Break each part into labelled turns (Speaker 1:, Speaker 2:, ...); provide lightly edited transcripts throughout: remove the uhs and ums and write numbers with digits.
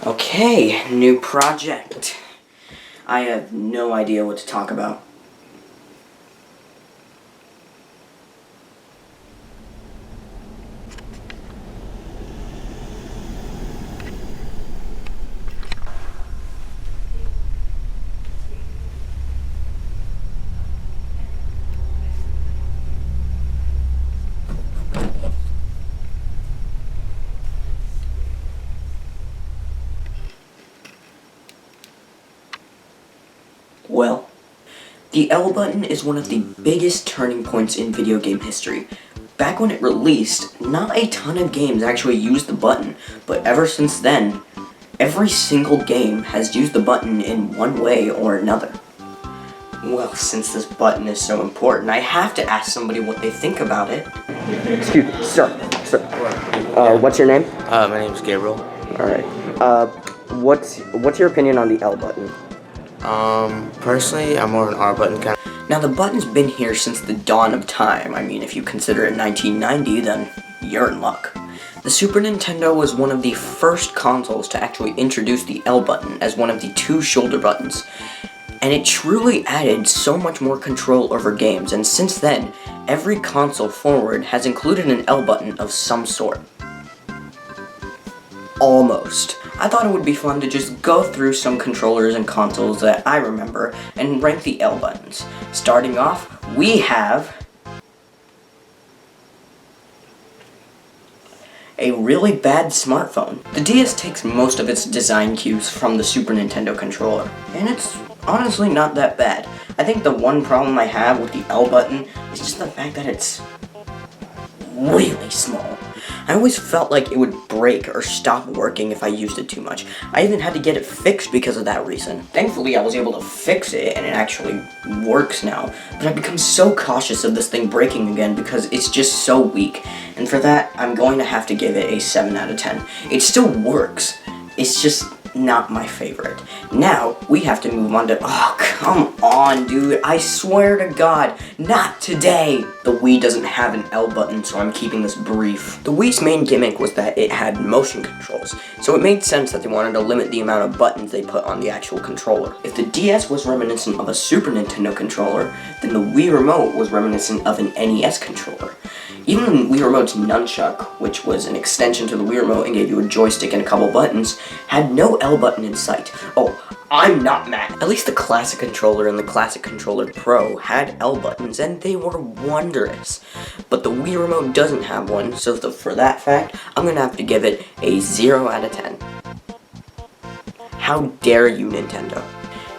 Speaker 1: Okay, new project. I have no idea what to talk about. Well, the L button is one of the biggest turning points in video game history. Back when it released, not a ton of games actually used the button, but ever since then, every single game has used the button in one way or another. Well, since this button is so important, I have to ask somebody what they think about it.
Speaker 2: Excuse me, sir. What's your name?
Speaker 3: My name's Gabriel.
Speaker 2: Alright. What's your opinion on the L button?
Speaker 3: Personally, I'm more of an R button kind.
Speaker 1: Now, the button's been here since the dawn of time. I mean, if you consider it 1990, then you're in luck. The Super Nintendo was one of the first consoles to actually introduce the L button as one of the two shoulder buttons. And it truly added so much more control over games, and since then, every console forward has included an L button of some sort. Almost. I thought it would be fun to just go through some controllers and consoles that I remember and rank the L buttons. Starting off, we have a really bad smartphone. The DS takes most of its design cues from the Super Nintendo controller, and it's honestly not that bad. I think the one problem I have with the L button is just the fact that it's really small. I always felt like it would break or stop working if I used it too much. I even had to get it fixed because of that reason. Thankfully, I was able to fix it and it actually works now, but I've become so cautious of this thing breaking again because it's just so weak. And for that, I'm going to have to give it a 7 out of 10. It still works. It's just not my favorite. Now, we have to move on to... Oh, come on, dude. I swear to God, not today! The Wii doesn't have an L button, so I'm keeping this brief. The Wii's main gimmick was that it had motion controls, so it made sense that they wanted to limit the amount of buttons they put on the actual controller. If the DS was reminiscent of a Super Nintendo controller, then the Wii Remote was reminiscent of an NES controller. Even Wii Remote's nunchuck, which was an extension to the Wii Remote and gave you a joystick and a couple buttons, had no L button in sight. Oh, I'm not mad. At least the Classic Controller and the Classic Controller Pro had L buttons, and they were wondrous. But the Wii Remote doesn't have one, so for that fact, I'm gonna have to give it a 0 out of 10. How dare you, Nintendo?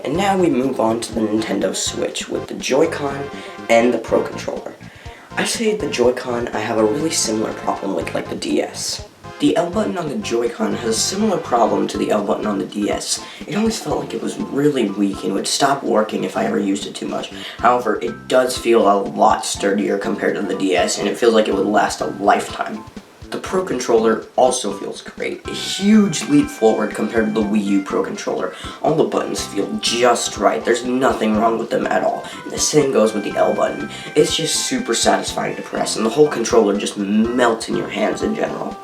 Speaker 1: And now we move on to the Nintendo Switch with the Joy-Con and the Pro Controller. I say the Joy-Con I have a really similar problem with like the DS. The L button on the Joy-Con has a similar problem to the L button on the DS. It always felt like it was really weak and would stop working if I ever used it too much. However, it does feel a lot sturdier compared to the DS, and it feels like it would last a lifetime. The Pro Controller also feels great. A huge leap forward compared to the Wii U Pro Controller. All the buttons feel just right. There's nothing wrong with them at all. And the same goes with the L button. It's just super satisfying to press, and the whole controller just melts in your hands in general.